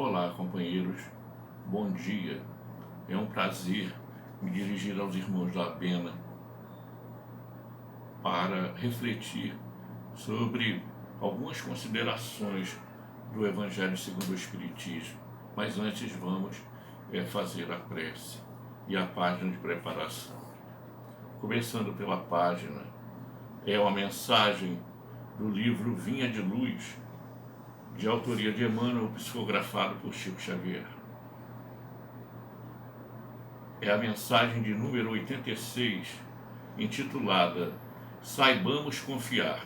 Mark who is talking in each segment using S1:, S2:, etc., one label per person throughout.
S1: Olá, companheiros, bom dia. É um prazer me dirigir aos irmãos da Bena para refletir sobre algumas considerações do Evangelho segundo o Espiritismo. Mas antes vamos fazer a prece e a página de preparação. Começando pela página, é uma mensagem do livro Vinha de Luz, de autoria de Emmanuel, psicografado por Chico Xavier. É a mensagem de número 86, intitulada Saibamos Confiar.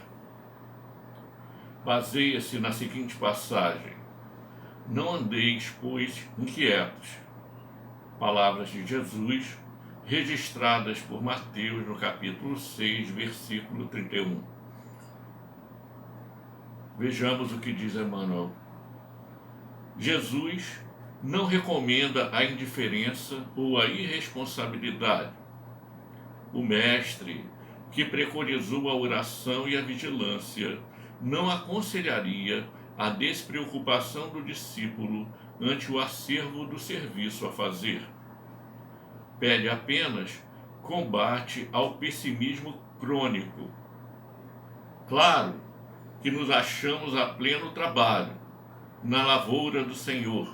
S1: Baseia-se na seguinte passagem: Não andeis, pois, inquietos. Palavras de Jesus, registradas por Mateus no capítulo 6, versículo 31. Vejamos o que diz Emmanuel. Jesus não recomenda a indiferença ou a irresponsabilidade. O mestre, que preconizou a oração e a vigilância, não aconselharia a despreocupação do discípulo ante o acervo do serviço a fazer. Pede apenas combate ao pessimismo crônico. Claro que nos achamos a pleno trabalho, na lavoura do Senhor,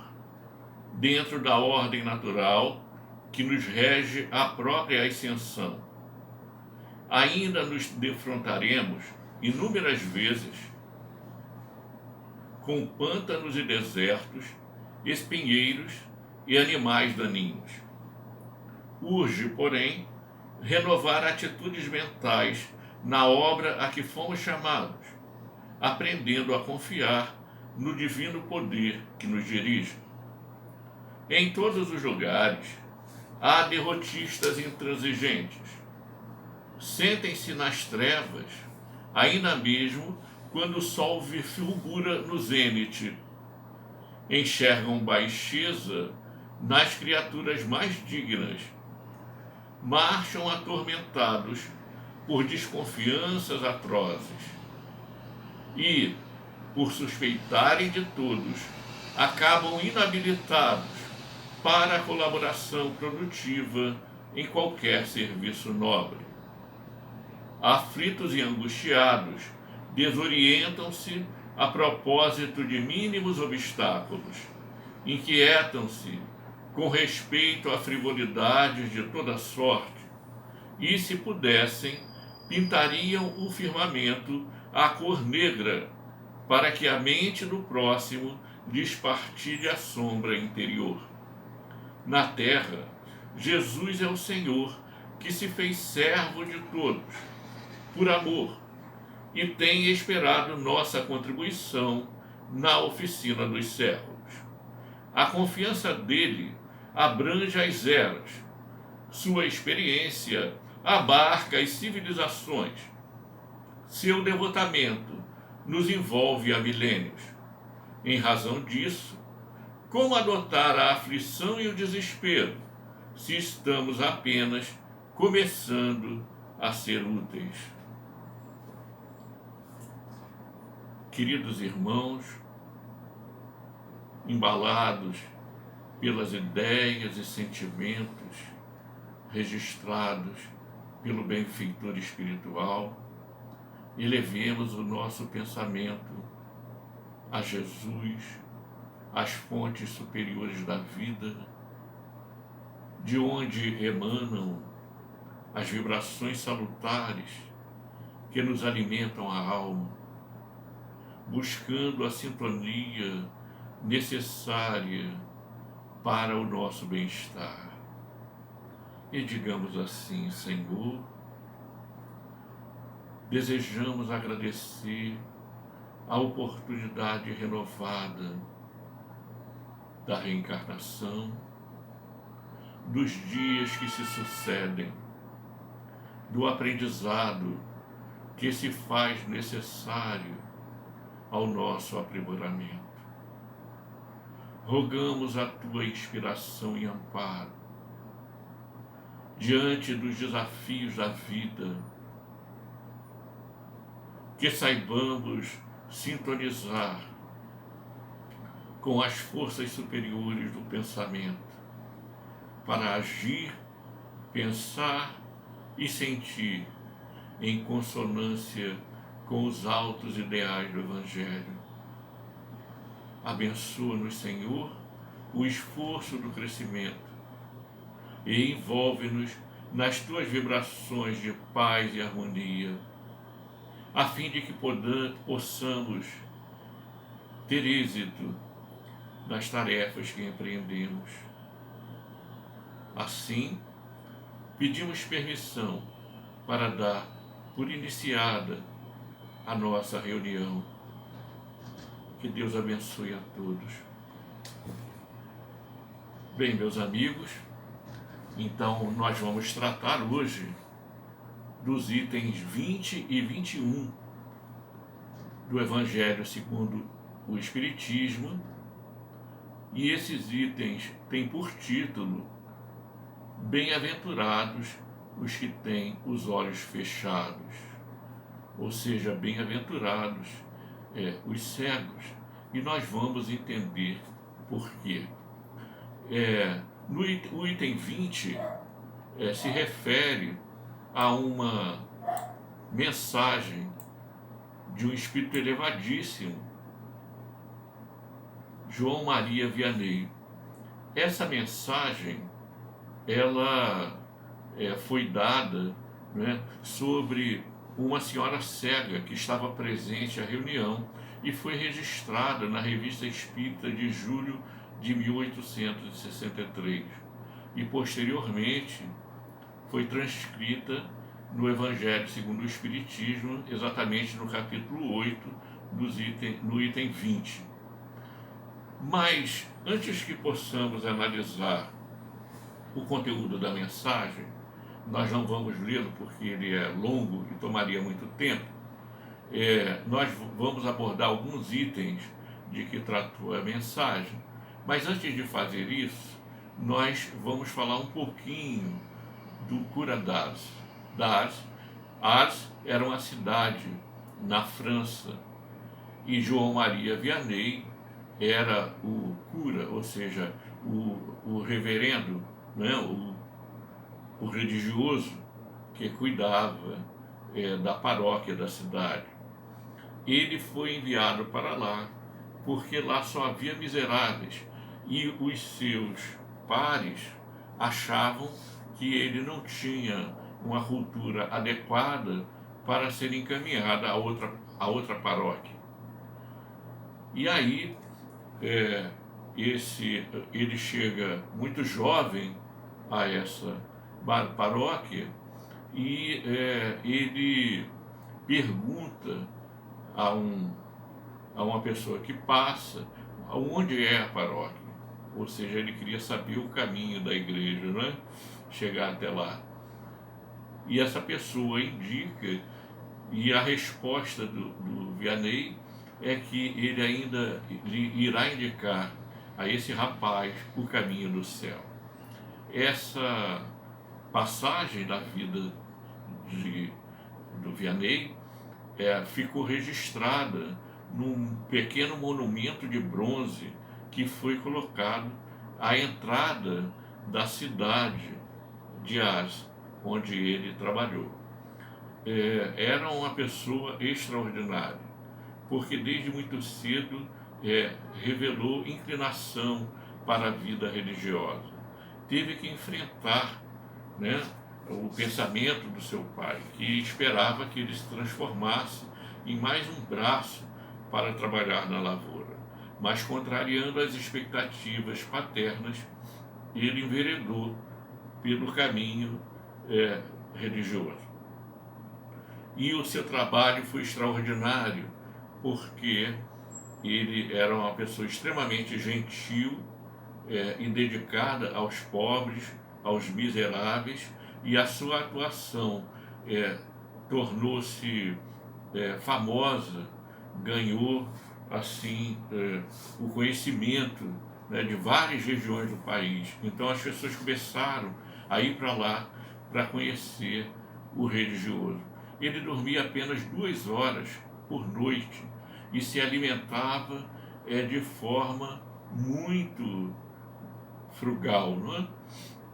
S1: dentro da ordem natural que nos rege a própria ascensão. Ainda nos defrontaremos inúmeras vezes com pântanos e desertos, espinheiros e animais daninhos. Urge, porém, renovar atitudes mentais na obra a que fomos chamados, aprendendo a confiar no divino poder que nos dirige. Em todos os lugares há derrotistas intransigentes. Sentem-se nas trevas, ainda mesmo quando o sol fulgura no zênite. Enxergam baixeza nas criaturas mais dignas. Marcham atormentados por desconfianças atrozes. E, por suspeitarem de todos, acabam inabilitados para a colaboração produtiva em qualquer serviço nobre. Aflitos e angustiados, desorientam-se a propósito de mínimos obstáculos, inquietam-se com respeito a frivolidades de toda sorte, e, se pudessem, pintariam o firmamento à cor negra, para que a mente do próximo lhes partilhe a sombra interior. Na terra, Jesus é o Senhor que se fez servo de todos, por amor, e tem esperado nossa contribuição na oficina dos séculos. A confiança dele abrange as eras, sua experiência abarca as civilizações, seu devotamento nos envolve há milênios. Em razão disso, como adotar a aflição e o desespero, se estamos apenas começando a ser úteis? Queridos irmãos, embalados pelas ideias e sentimentos registrados pelo benfeitor espiritual, elevemos o nosso pensamento a Jesus, às fontes superiores da vida, de onde emanam as vibrações salutares que nos alimentam a alma, buscando a sintonia necessária para o nosso bem-estar. E digamos assim: Senhor, desejamos agradecer a oportunidade renovada da reencarnação, dos dias que se sucedem, do aprendizado que se faz necessário ao nosso aprimoramento. Rogamos a tua inspiração e amparo diante dos desafios da vida, que saibamos sintonizar com as forças superiores do pensamento, para agir, pensar e sentir em consonância com os altos ideais do Evangelho. Abençoa-nos, Senhor, o esforço do crescimento e envolve-nos nas tuas vibrações de paz e harmonia, a fim de que possamos ter êxito nas tarefas que empreendemos. Assim, pedimos permissão para dar por iniciada a nossa reunião. Que Deus abençoe a todos. Bem, meus amigos, então nós vamos tratar hoje dos itens 20 e 21 do Evangelho segundo o Espiritismo, e esses itens têm por título Bem-aventurados os que têm os olhos fechados, ou seja, bem-aventurados os cegos, e nós vamos entender por quê. O item 20 se refere a uma mensagem de um espírito elevadíssimo, João Maria Vianney. Essa mensagem, ela foi dada, né, sobre uma senhora cega que estava presente à reunião e foi registrada na Revista Espírita de julho de 1863 e posteriormente foi transcrita no Evangelho segundo o Espiritismo, exatamente no capítulo 8, no item 20. Mas, antes que possamos analisar o conteúdo da mensagem, nós não vamos lê-lo porque ele é longo e tomaria muito tempo. Nós vamos abordar alguns itens de que tratou a mensagem, mas antes de fazer isso, nós vamos falar um pouquinho do cura d'Ars. Ars era uma cidade na França e João Maria Vianney era o cura, ou seja, o reverendo, né, o religioso que cuidava da paróquia da cidade. Ele foi enviado para lá porque lá só havia miseráveis e os seus pares achavam que ele não tinha uma cultura adequada para ser encaminhada a outra paróquia. E aí ele chega muito jovem a essa paróquia e ele pergunta a uma pessoa que passa onde é a paróquia, ou seja, ele queria saber o caminho da igreja, né? Chegar até lá. E essa pessoa indica, e a resposta do Vianney é que ele ainda irá indicar a esse rapaz o caminho do céu. Essa passagem da vida do Vianney ficou registrada num pequeno monumento de bronze que foi colocado à entrada da cidade de Ars, onde ele trabalhou. Era uma pessoa extraordinária, porque desde muito cedo revelou inclinação para a vida religiosa. Teve que enfrentar, né, o pensamento do seu pai, que esperava que ele se transformasse em mais um braço para trabalhar na lavoura. Mas, contrariando as expectativas paternas, ele enveredou pelo caminho religioso. E o seu trabalho foi extraordinário, porque ele era uma pessoa extremamente gentil e dedicada aos pobres, aos miseráveis, e a sua atuação tornou-se famosa, ganhou assim o conhecimento, né, de várias regiões do país. Então as pessoas começaram a ir para lá para conhecer o religioso. Ele dormia apenas 2 horas por noite e se alimentava de forma muito frugal, não é?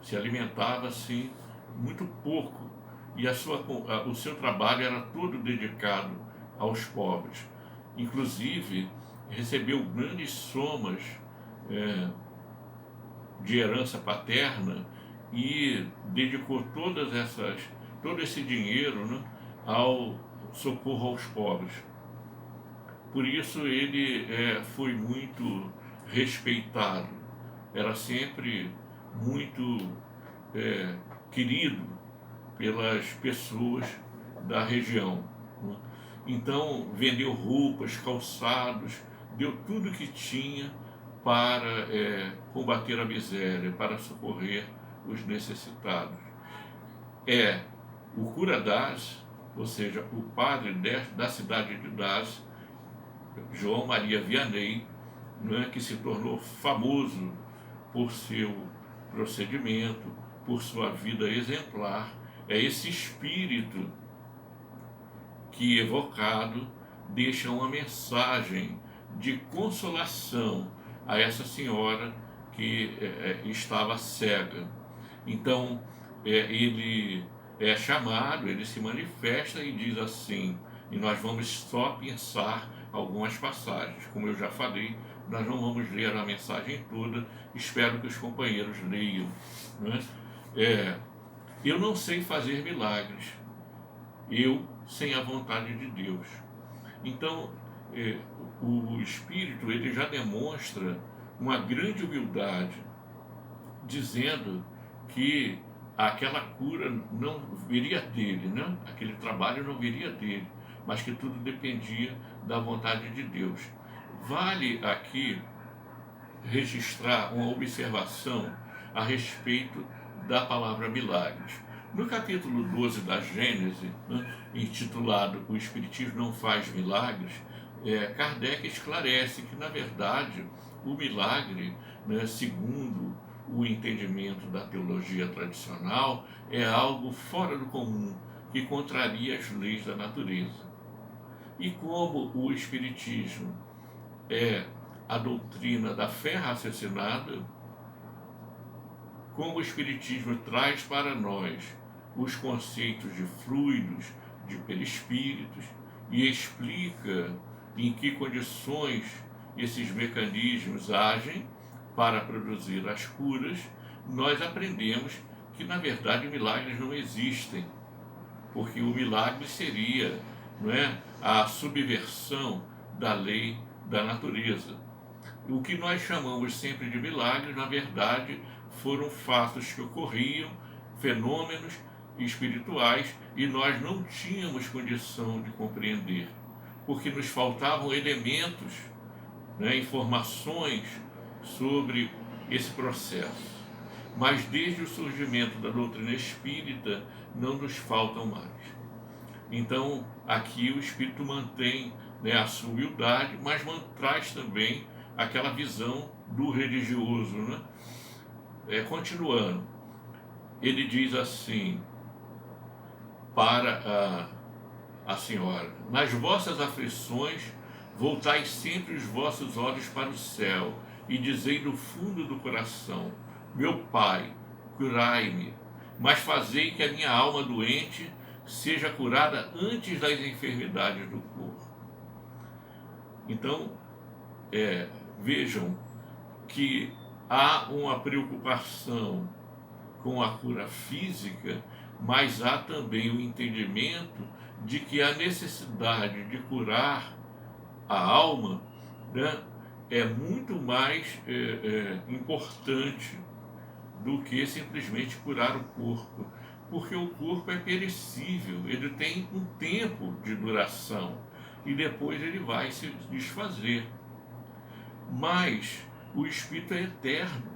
S1: Se alimentava assim muito pouco e o seu trabalho era todo dedicado aos pobres. Inclusive, recebeu grandes somas é, de herança paterna e dedicou todo esse dinheiro, né, ao socorro aos pobres. Por isso ele foi muito respeitado, era sempre muito querido pelas pessoas da região, né? Então vendeu roupas, calçados, deu tudo que tinha para combater a miséria, para socorrer os necessitados. É o cura Das, ou seja, o padre da cidade de Das, João Maria Vianney, né, que se tornou famoso por seu procedimento, por sua vida exemplar. É esse espírito que, evocado, deixa uma mensagem de consolação a essa senhora que estava cega. Então, ele é chamado, ele se manifesta e diz assim, e nós vamos só pensar algumas passagens. Como eu já falei, nós não vamos ler a mensagem toda, espero que os companheiros leiam, né? Eu não sei fazer milagres, eu sem a vontade de Deus. Então, o Espírito ele já demonstra uma grande humildade, dizendo que aquela cura não viria dele, né? Aquele trabalho não viria dele, mas que tudo dependia da vontade de Deus. Vale aqui registrar uma observação a respeito da palavra milagres. No capítulo 12 da Gênese, né, intitulado O Espiritismo não faz milagres, Kardec esclarece que, na verdade, o milagre, né, segundo o entendimento da teologia tradicional, é algo fora do comum, que contraria as leis da natureza. E como o Espiritismo é a doutrina da fé raciocinada, como o Espiritismo traz para nós os conceitos de fluidos, de perispíritos, e explica em que condições esses mecanismos agem para produzir as curas, nós aprendemos que, na verdade, milagres não existem, porque o milagre seria, não é, a subversão da lei da natureza. O que nós chamamos sempre de milagres, na verdade, foram fatos que ocorriam, fenômenos espirituais, e nós não tínhamos condição de compreender, porque nos faltavam elementos, né, informações sobre esse processo. Mas desde o surgimento da doutrina espírita não nos faltam mais. Então aqui o espírito mantém, né, a sua humildade, mas traz também aquela visão do religioso, né? Continuando, ele diz assim para a senhora: nas vossas aflições voltai sempre os vossos olhos para o céu e dizei do fundo do coração: meu Pai, curai-me, mas fazei que a minha alma doente seja curada antes das enfermidades do corpo. Então, vejam que há uma preocupação com a cura física, mas há também o entendimento de que a necessidade de curar a alma, né, é muito mais importante do que simplesmente curar o corpo, porque o corpo é perecível, ele tem um tempo de duração e depois ele vai se desfazer. Mas o espírito é eterno,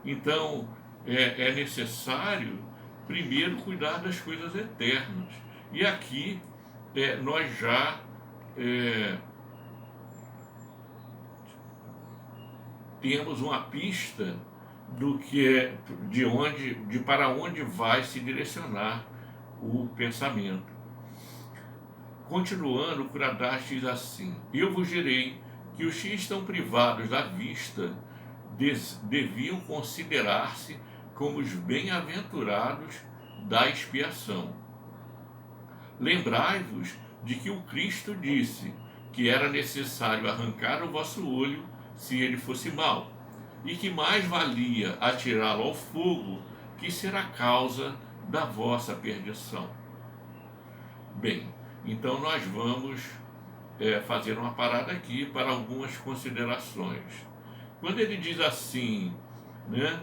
S1: então é necessário primeiro cuidar das coisas eternas. E aqui nós já temos uma pista do que de para onde vai se direcionar o pensamento. Continuando, o Cura Das diz assim: eu vos direi que os que estão privados da vista deviam considerar-se como os bem-aventurados da expiação. Lembrai-vos de que o Cristo disse que era necessário arrancar o vosso olho se ele fosse mau, e que mais valia atirá-lo ao fogo, que será causa da vossa perdição. Bem, então nós vamos fazer uma parada aqui para algumas considerações. Quando ele diz assim, né,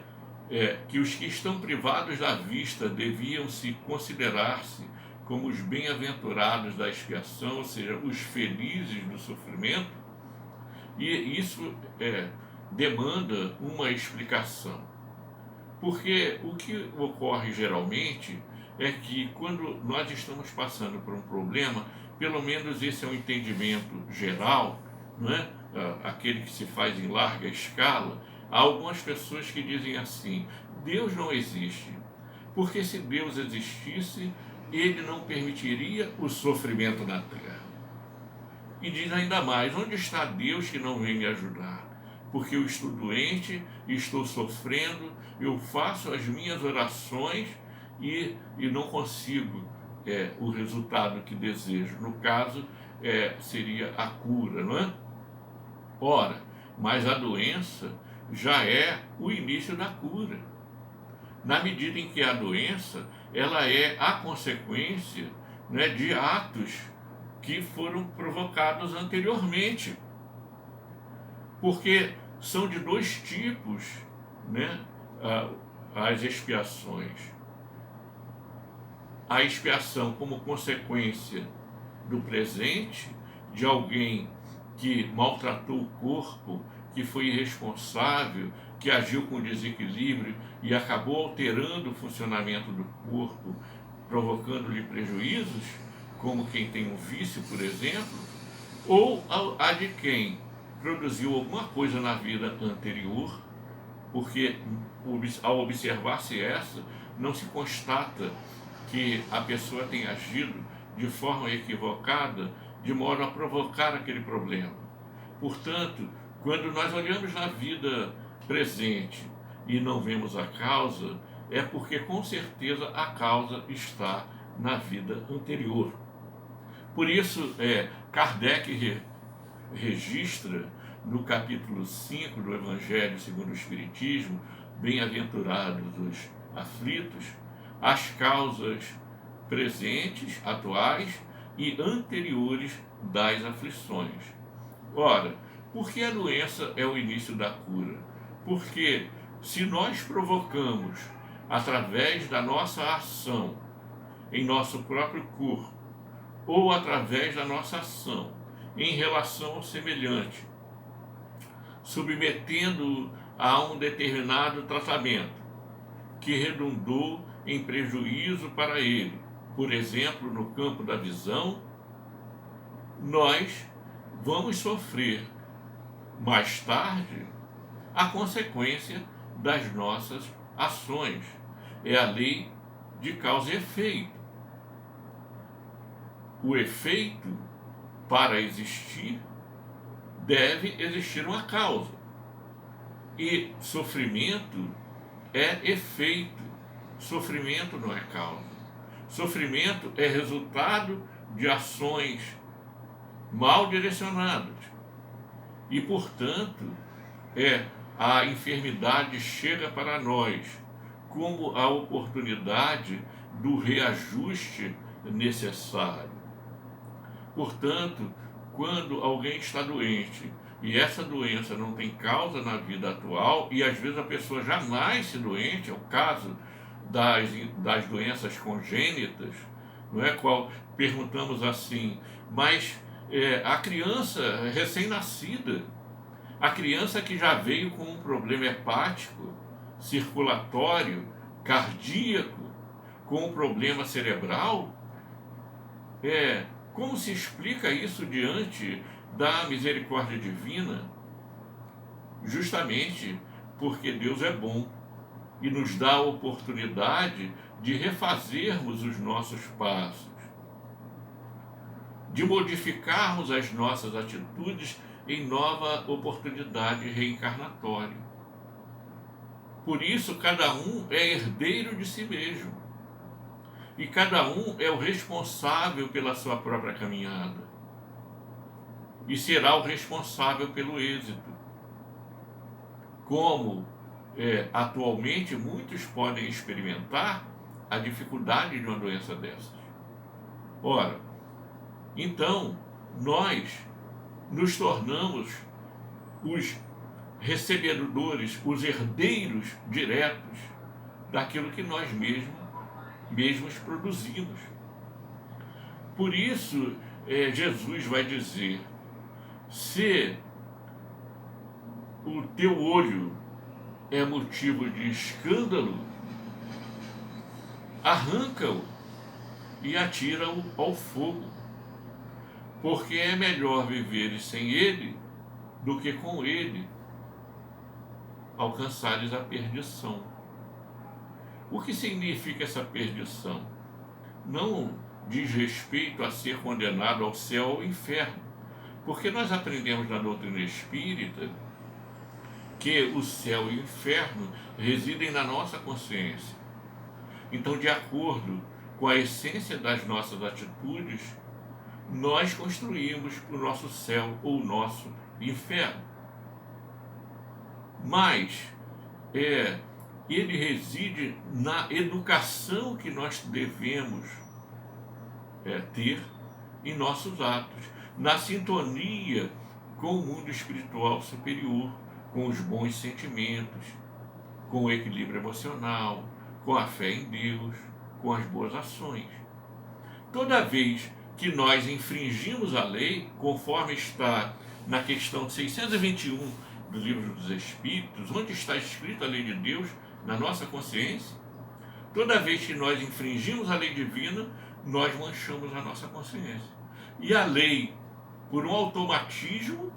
S1: que os que estão privados da vista deviam se considerar-se como os bem-aventurados da expiação, ou seja, os felizes do sofrimento, e isso demanda uma explicação. Porque o que ocorre geralmente é que quando nós estamos passando por um problema, pelo menos esse é um entendimento geral, não é? Aquele que se faz em larga escala, há algumas pessoas que dizem assim: Deus não existe, porque se Deus existisse, ele não permitiria o sofrimento na terra. E diz ainda mais: onde está Deus que não vem me ajudar? Porque eu estou doente, estou sofrendo, eu faço as minhas orações e não consigo o resultado que desejo. No caso, seria a cura, não é? Ora, mas a doença já é o início da cura. Na medida em que a doença, ela é a consequência, né, de atos que foram provocados anteriormente. Porque são de dois tipos, né, as expiações. A expiação como consequência do presente, de alguém que maltratou o corpo, que foi irresponsável, que agiu com desequilíbrio e acabou alterando o funcionamento do corpo, provocando-lhe prejuízos, como quem tem um vício, por exemplo, ou a de quem produziu alguma coisa na vida anterior, porque ao observar-se essa, não se constata que a pessoa tenha agido de forma equivocada, de modo a provocar aquele problema. Portanto, quando nós olhamos na vida presente e não vemos a causa, é porque com certeza a causa está na vida anterior. Por isso, Kardec registra no capítulo 5 do Evangelho segundo o Espiritismo, bem-aventurados os aflitos, as causas presentes, atuais e anteriores das aflições. Ora, por que a doença é o início da cura? Porque se nós provocamos, através da nossa ação em nosso próprio corpo, ou através da nossa ação em relação ao semelhante, submetendo-o a um determinado tratamento que redundou em prejuízo para ele, por exemplo, no campo da visão, nós vamos sofrer mais tarde a consequência das nossas ações. É a lei de causa e efeito. O efeito, para existir, deve existir uma causa. E sofrimento é efeito. Sofrimento não é causa. Sofrimento é resultado de ações mal direcionadas. E, portanto, a enfermidade chega para nós como a oportunidade do reajuste necessário. Portanto, quando alguém está doente e essa doença não tem causa na vida atual, e às vezes a pessoa já nasce doente, é o caso das doenças congênitas, não é? Perguntamos assim, mas a criança recém-nascida, a criança que já veio com um problema hepático, circulatório, cardíaco, com um problema cerebral, como se explica isso diante da misericórdia divina? Justamente porque Deus é bom e nos dá a oportunidade de refazermos os nossos passos, de modificarmos as nossas atitudes em nova oportunidade reencarnatória. Por isso, cada um é herdeiro de si mesmo. E cada um é o responsável pela sua própria caminhada. E será o responsável pelo êxito. Como atualmente muitos podem experimentar a dificuldade de uma doença dessas. Ora, então, nós nos tornamos os recebedores, os herdeiros diretos daquilo que nós mesmos produzimos. Por isso, Jesus vai dizer: se o teu olho é motivo de escândalo, arranca-o e atira-o ao fogo, porque é melhor viveres sem ele do que com ele alcançares a perdição. O que significa essa perdição? Não diz respeito a ser condenado ao céu ou ao inferno, porque nós aprendemos na doutrina espírita que o céu e o inferno residem na nossa consciência. Então, de acordo com a essência das nossas atitudes, nós construímos o nosso céu ou o nosso inferno. Mas ele reside na educação que nós devemos ter em nossos atos, na sintonia com o mundo espiritual superior, com os bons sentimentos, com o equilíbrio emocional, com a fé em Deus, com as boas ações. Toda vez que nós infringimos a lei, conforme está na questão 621 do Livro dos Espíritos, onde está escrita a lei de Deus na nossa consciência, toda vez que nós infringimos a lei divina, nós manchamos a nossa consciência. E a lei, por um automatismo,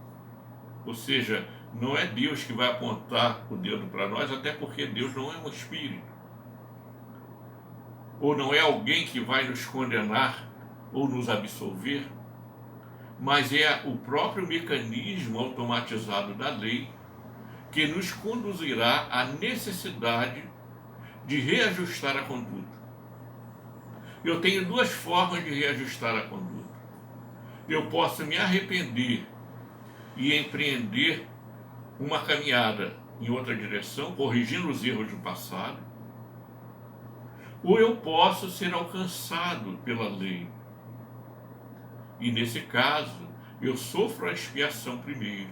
S1: ou seja, não é Deus que vai apontar o dedo para nós, até porque Deus não é um espírito, ou não é alguém que vai nos condenar ou nos absolver, mas é o próprio mecanismo automatizado da lei que nos conduzirá à necessidade de reajustar a conduta. Eu tenho duas formas de reajustar a conduta. Eu posso me arrepender e empreender uma caminhada em outra direção, corrigindo os erros do passado, ou eu posso ser alcançado pela lei. E nesse caso, eu sofro a expiação primeiro.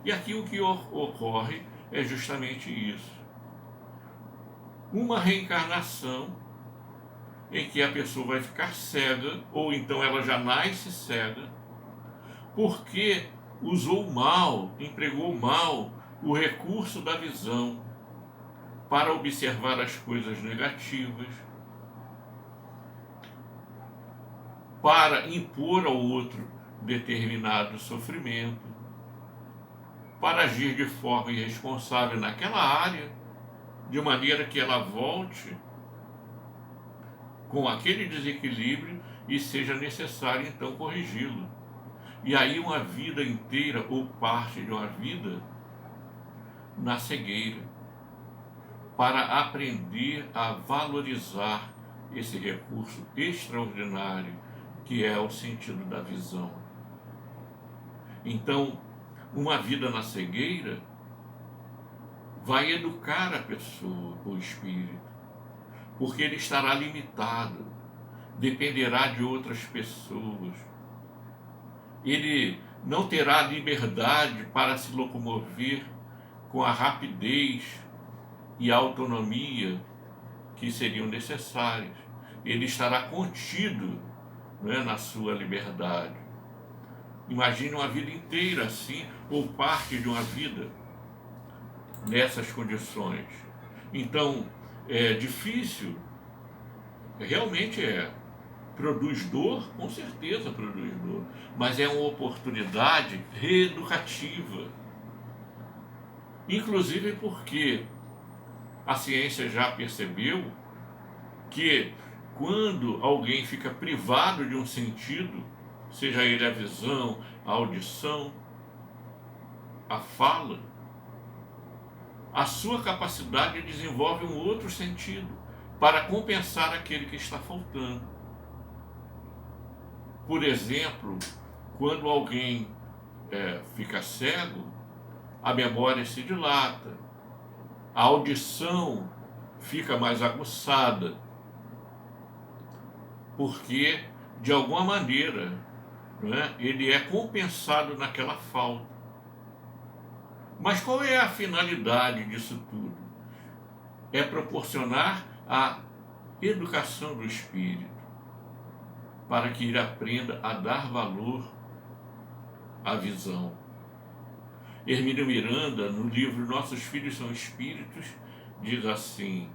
S1: E aqui o que ocorre é justamente isso. Uma reencarnação em que a pessoa vai ficar cega, ou então ela já nasce cega, porque usou mal, empregou mal o recurso da visão para observar as coisas negativas, para impor ao outro determinado sofrimento, para agir de forma irresponsável naquela área, de maneira que ela volte com aquele desequilíbrio e seja necessário então corrigi-lo. E aí uma vida inteira ou parte de uma vida na cegueira, para aprender a valorizar esse recurso extraordinário que é o sentido da visão. Então, uma vida na cegueira vai educar a pessoa, o espírito, porque ele estará limitado, dependerá de outras pessoas. Ele não terá liberdade para se locomover com a rapidez e a autonomia que seriam necessárias. Ele estará contido, não é, na sua liberdade. Imagine uma vida inteira assim, ou parte de uma vida nessas condições. Então, é difícil, realmente é. Produz dor, com certeza produz dor, mas é uma oportunidade reeducativa. Inclusive porque a ciência já percebeu que quando alguém fica privado de um sentido, seja ele a visão, a audição, a fala, a sua capacidade desenvolve um outro sentido para compensar aquele que está faltando. Por exemplo, quando alguém fica cego, a memória se dilata, a audição fica mais aguçada, porque, de alguma maneira, ele é compensado naquela falta. Mas qual é a finalidade disso tudo? É proporcionar a educação do espírito, para que ele aprenda a dar valor à visão. Hermínio Miranda, no livro Nossos Filhos São Espíritos, diz assim: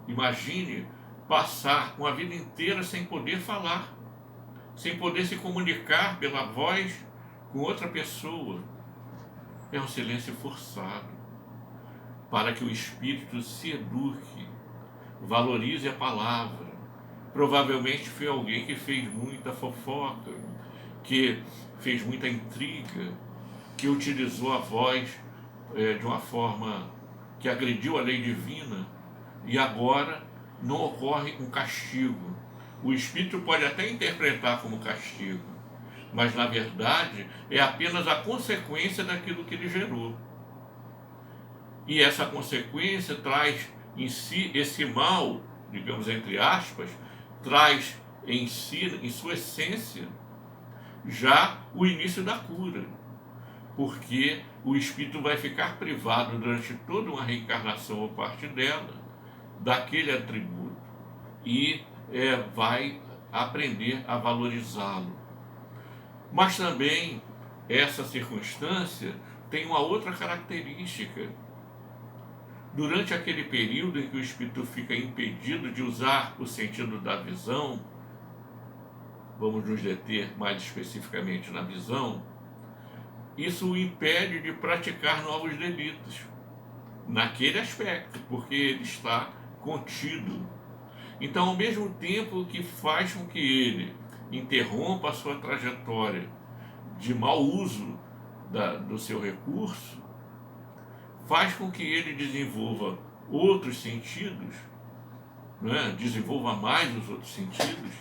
S1: imagine passar uma vida inteira sem poder falar, sem poder se comunicar pela voz com outra pessoa. É um silêncio forçado, para que o espírito se eduque, valorize a palavra. Provavelmente foi alguém que fez muita fofoca, que fez muita intriga, que utilizou a voz de uma forma que agrediu a lei divina, e agora não ocorre um castigo. O espírito pode até interpretar como castigo, mas na verdade é apenas a consequência daquilo que ele gerou. E essa consequência traz em si esse mal, digamos entre aspas, traz em si, em sua essência, já o início da cura, porque o espírito vai ficar privado durante toda uma reencarnação ou parte dela daquele atributo e vai aprender a valorizá-lo. Mas também essa circunstância tem uma outra característica. Durante aquele período em que o espírito fica impedido de usar o sentido da visão, vamos nos deter mais especificamente na visão, isso o impede de praticar novos delitos, naquele aspecto, porque ele está contido. Então, ao mesmo tempo que faz com que ele interrompa a sua trajetória de mau uso do seu recurso, faz com que ele desenvolva outros sentidos, desenvolva mais os outros sentidos,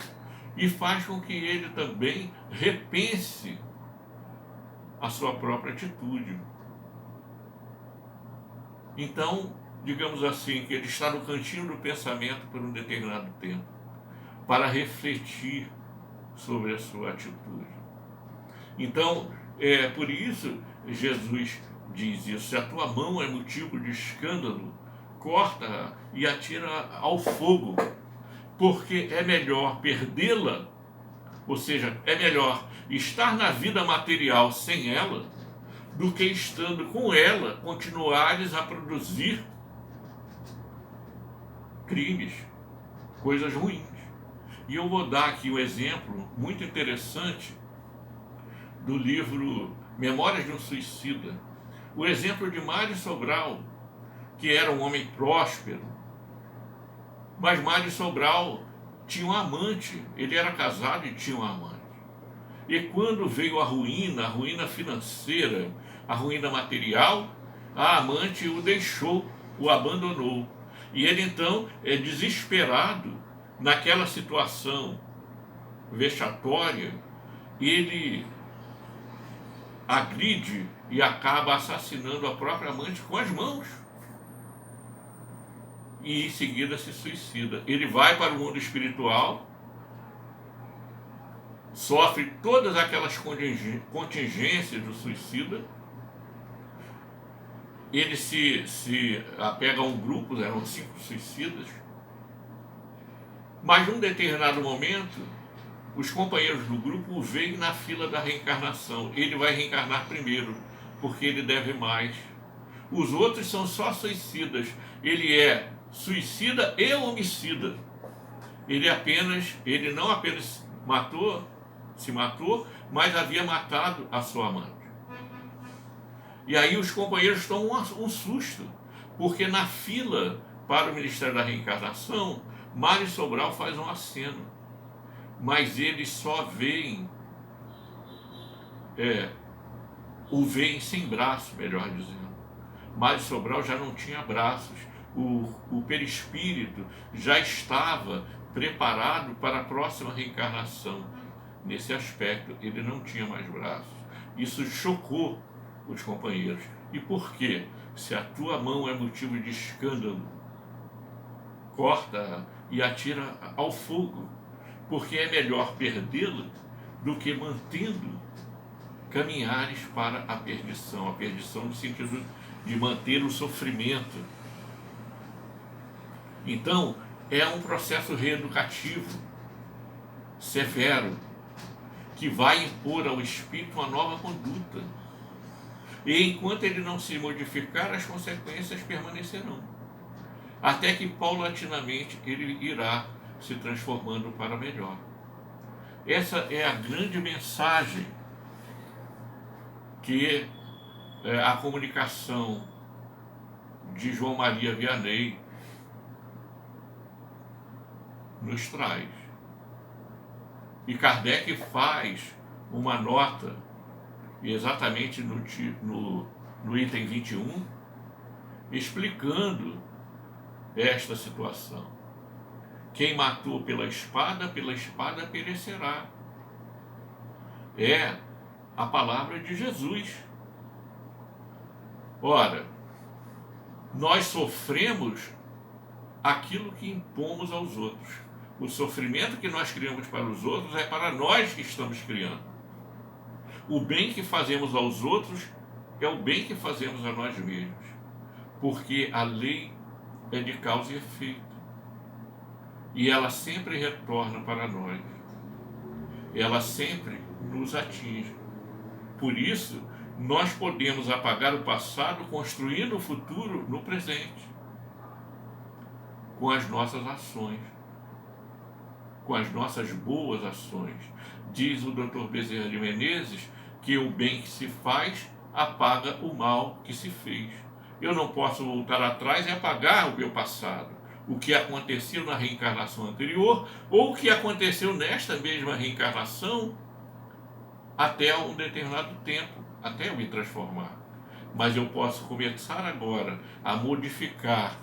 S1: e faz com que ele também repense a sua própria atitude. Então, digamos assim, que ele está no cantinho do pensamento por um determinado tempo, para refletir sobre a sua atitude. Então, por isso, Jesus diz isso: se a tua mão é motivo de escândalo, corta-a e atira ao fogo, porque é melhor perdê-la, ou seja, é melhor estar na vida material sem ela, do que estando com ela, continuares a produzir crimes, coisas ruins. E eu vou dar aqui um exemplo muito interessante do livro Memórias de um Suicida. O exemplo de Mário Sobral, que era um homem próspero, mas Mário Sobral tinha um amante, ele era casado e tinha um amante. E quando veio a ruína financeira, a ruína material, a amante o deixou, o abandonou. E ele então desesperado naquela situação vexatória, ele agride e acaba assassinando a própria amante com as mãos. E em seguida se suicida. Ele vai para o mundo espiritual, sofre todas aquelas contingências do suicida. Ele se apega a um grupo, eram 5 suicidas. Mas num determinado momento, os companheiros do grupo o veem na fila da reencarnação. Ele vai reencarnar primeiro, porque ele deve mais. Os outros são só suicidas. Ele é suicida e homicida. Ele não apenas se matou, mas havia matado a sua amante. E aí os companheiros tomam um susto, porque na fila para o Ministério da Reencarnação, Mário Sobral faz um aceno, mas eles só veem o veem sem braço, melhor dizendo. Mas Sobral já não tinha braços, o perispírito já estava preparado para a próxima reencarnação. Nesse aspecto, ele não tinha mais braços. Isso chocou os companheiros. E por quê? Se a tua mão é motivo de escândalo, corta e atira ao fogo, porque é melhor perdê-la do que mantendo caminhares para a perdição no sentido de manter o sofrimento. Então, é um processo reeducativo, severo, que vai impor ao espírito uma nova conduta. E enquanto ele não se modificar, as consequências permanecerão. Até que, paulatinamente, ele irá se transformando para melhor. Essa é a grande mensagem que a comunicação de João Maria Vianney nos traz. E Kardec faz uma nota, exatamente no item 21, explicando esta situação. Quem matou pela espada perecerá. É a palavra de Jesus. Ora, nós sofremos aquilo que impomos aos outros. O sofrimento que nós criamos para os outros é para nós que estamos criando. O bem que fazemos aos outros é o bem que fazemos a nós mesmos. Porque a lei é de causa e efeito. E ela sempre retorna para nós. Ela sempre nos atinge. Por isso, nós podemos apagar o passado construindo o futuro no presente. Com as nossas ações. Com as nossas boas ações. Diz o Dr. Bezerra de Menezes que o bem que se faz apaga o mal que se fez. Eu não posso voltar atrás e apagar o meu passado. O que aconteceu na reencarnação anterior ou o que aconteceu nesta mesma reencarnação até um determinado tempo, até eu me transformar. Mas eu posso começar agora a modificar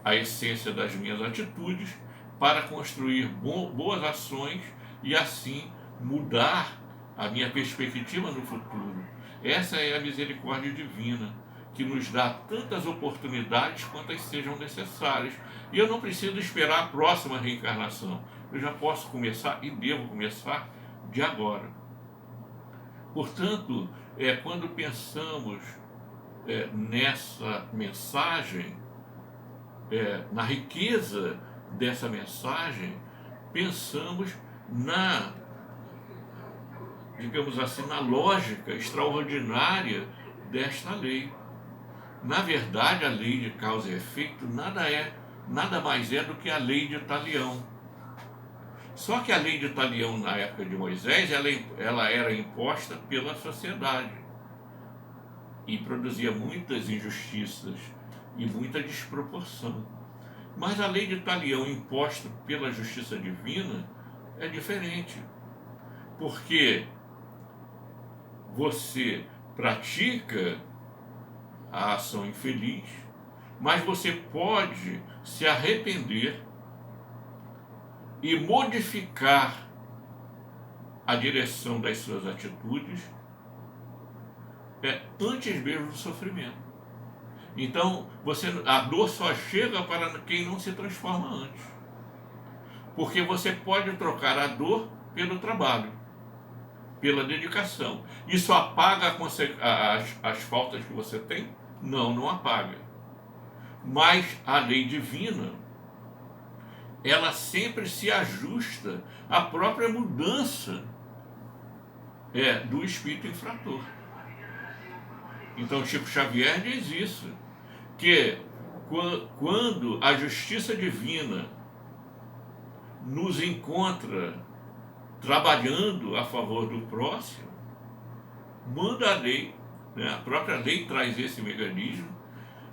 S1: a essência das minhas atitudes para construir boas ações e assim mudar a minha perspectiva no futuro. Essa é a misericórdia divina, que nos dá tantas oportunidades quantas sejam necessárias. E eu não preciso esperar a próxima reencarnação. Eu já posso começar e devo começar de agora. Portanto, quando pensamos nessa mensagem, na riqueza dessa mensagem, pensamos na, digamos assim, na lógica extraordinária desta lei. Na verdade, a lei de causa e efeito nada mais é do que a lei de Talião. Só que a lei de Talião, na época de Moisés, ela era imposta pela sociedade e produzia muitas injustiças e muita desproporção. Mas a lei de Talião, imposta pela justiça divina, é diferente. Porque você pratica a ação infeliz, mas você pode se arrepender e modificar a direção das suas atitudes antes mesmo do sofrimento. Então, a dor só chega para quem não se transforma antes. Porque você pode trocar a dor pelo trabalho, pela dedicação. Isso apaga as faltas que você tem? Não, não apaga. Mas a lei divina, ela sempre se ajusta à própria mudança do espírito infrator. Então Chico Xavier diz isso, que quando a justiça divina nos encontra trabalhando a favor do próximo, manda a lei, a própria lei traz esse mecanismo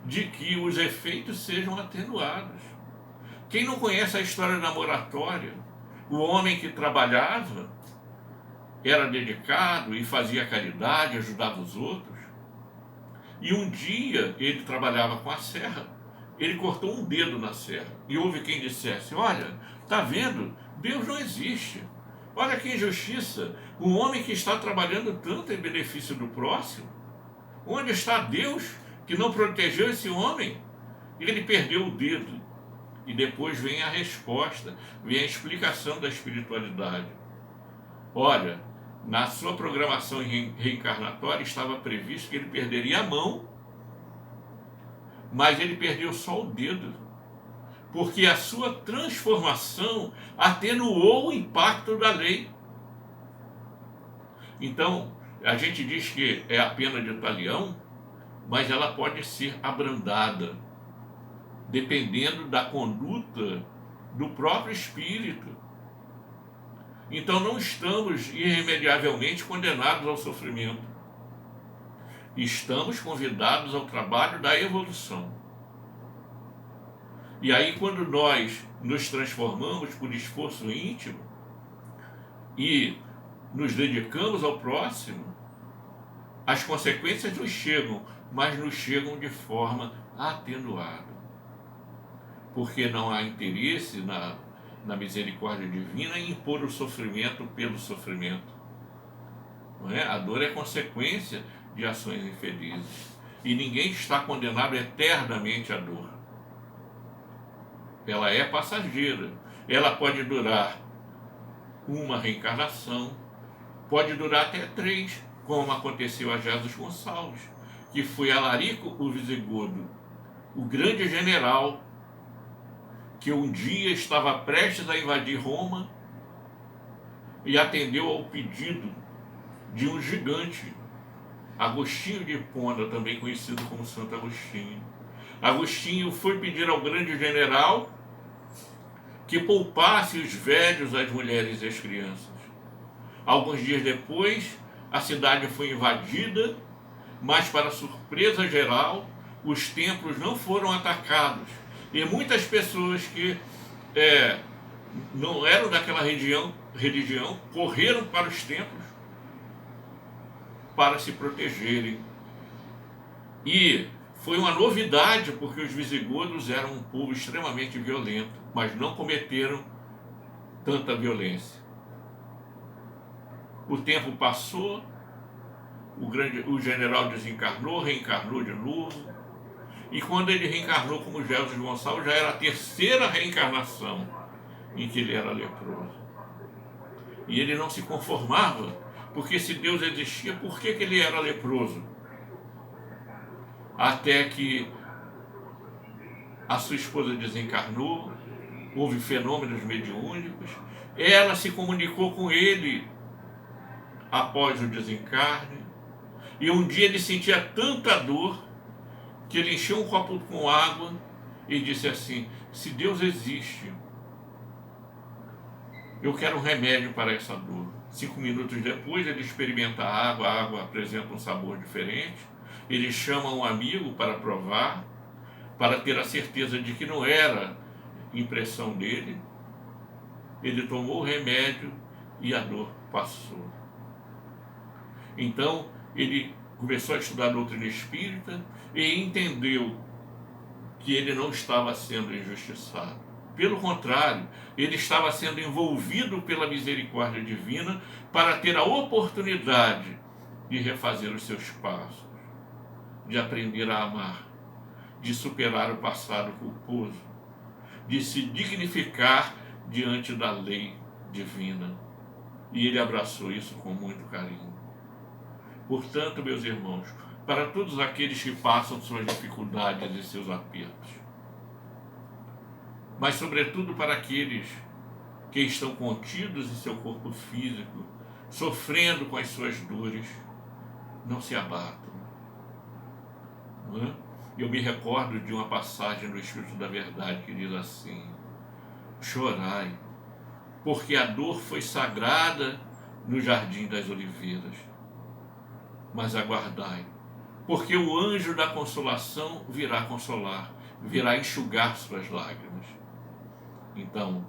S1: de que os efeitos sejam atenuados. Quem não conhece a história da moratória, o homem que trabalhava era dedicado e fazia caridade, ajudava os outros. E um dia ele trabalhava com a serra, ele cortou um dedo na serra. E houve quem dissesse: olha, está vendo? Deus não existe. Olha que injustiça. Um homem que está trabalhando tanto em benefício do próximo, onde está Deus que não protegeu esse homem? Ele perdeu o dedo. E depois vem a resposta, vem a explicação da espiritualidade. Olha, na sua programação reencarnatória estava previsto que ele perderia a mão, mas ele perdeu só o dedo, porque a sua transformação atenuou o impacto da lei. Então, a gente diz que é a pena de talião, mas ela pode ser abrandada, dependendo da conduta do próprio espírito. Então não estamos irremediavelmente condenados ao sofrimento. Estamos convidados ao trabalho da evolução. E aí, quando nós nos transformamos por esforço íntimo e nos dedicamos ao próximo, as consequências nos chegam, mas nos chegam de forma atenuada. Porque não há interesse na misericórdia divina em impor o sofrimento pelo sofrimento. Não é? A dor é consequência de ações infelizes. E ninguém está condenado eternamente à dor. Ela é passageira. Ela pode durar uma reencarnação, pode durar até 3, como aconteceu a Jesus Gonçalves, que foi Alarico o Visigodo, o grande general que um dia estava prestes a invadir Roma e atendeu ao pedido de um gigante, Agostinho de Hipona, também conhecido como Santo Agostinho. Agostinho foi pedir ao grande general que poupasse os velhos, as mulheres e as crianças. Alguns dias depois, a cidade foi invadida, mas, para surpresa geral, os templos não foram atacados. E muitas pessoas que não eram daquela religião correram para os templos para se protegerem. E foi uma novidade, porque os visigodos eram um povo extremamente violento, mas não cometeram tanta violência. O tempo passou, o general desencarnou, reencarnou de novo. E quando ele reencarnou como Jesus Gonçalves, já era a 3ª reencarnação em que ele era leproso. E ele não se conformava, porque se Deus existia, por que ele era leproso? Até que a sua esposa desencarnou, houve fenômenos mediúnicos, ela se comunicou com ele após o desencarne, e um dia ele sentia tanta dor que ele encheu um copo com água e disse assim: se Deus existe, eu quero um remédio para essa dor. 5 minutos depois ele experimenta a água apresenta um sabor diferente, ele chama um amigo para provar, para ter a certeza de que não era impressão dele. Ele tomou o remédio e a dor passou. Então ele começou a estudar a doutrina espírita e entendeu que ele não estava sendo injustiçado. Pelo contrário, ele estava sendo envolvido pela misericórdia divina para ter a oportunidade de refazer os seus passos, de aprender a amar, de superar o passado culposo, de se dignificar diante da lei divina. E ele abraçou isso com muito carinho. Portanto, meus irmãos, para todos aqueles que passam suas dificuldades e seus apertos, mas sobretudo para aqueles que estão contidos em seu corpo físico, sofrendo com as suas dores, não se abatam. Não é? Eu me recordo de uma passagem do Espírito da Verdade que diz assim: chorai, porque a dor foi sagrada no Jardim das Oliveiras, mas aguardai, porque o anjo da consolação virá consolar, virá enxugar suas lágrimas. Então,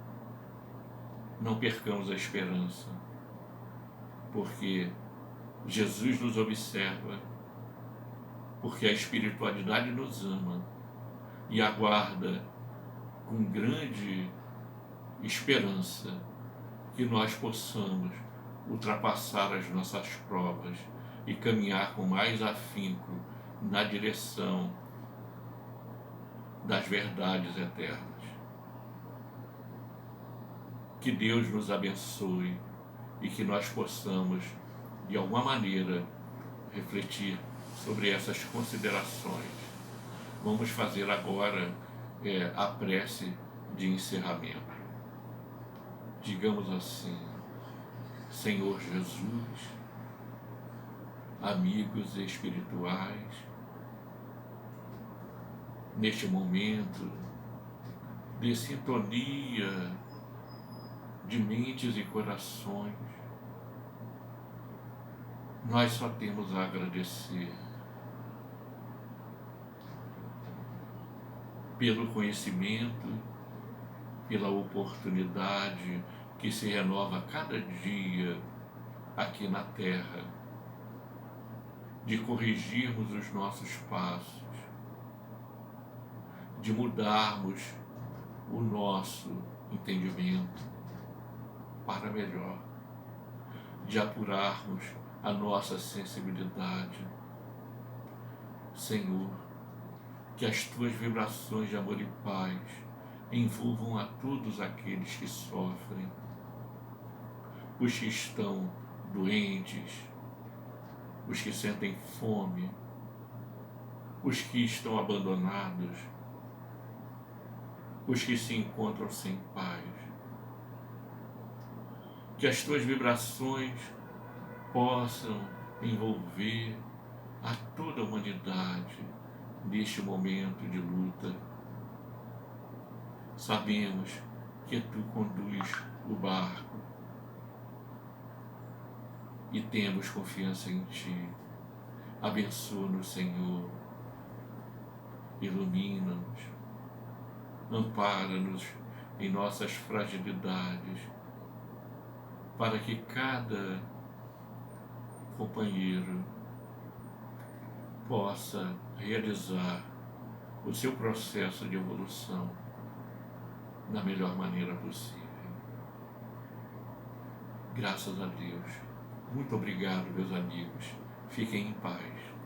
S1: não percamos a esperança, porque Jesus nos observa, porque a espiritualidade nos ama e aguarda com grande esperança que nós possamos ultrapassar as nossas provas e caminhar com mais afinco na direção das verdades eternas. Que Deus nos abençoe e que nós possamos, de alguma maneira, refletir sobre essas considerações. Vamos fazer agora a prece de encerramento. Digamos assim: Senhor Jesus, amigos espirituais, neste momento de sintonia de mentes e corações, nós só temos a agradecer pelo conhecimento, pela oportunidade que se renova cada dia aqui na Terra, de corrigirmos os nossos passos, de mudarmos o nosso entendimento para melhor, de apurarmos a nossa sensibilidade. Senhor, que as tuas vibrações de amor e paz envolvam a todos aqueles que sofrem, os que estão doentes, os que sentem fome, os que estão abandonados, os que se encontram sem paz. Que as tuas vibrações possam envolver a toda a humanidade neste momento de luta. Sabemos que tu conduz o barco e temos confiança em ti. Abençoa-nos, Senhor, ilumina-nos, ampara-nos em nossas fragilidades, para que cada companheiro possa realizar o seu processo de evolução da melhor maneira possível. Graças a Deus. Muito obrigado, meus amigos. Fiquem em paz.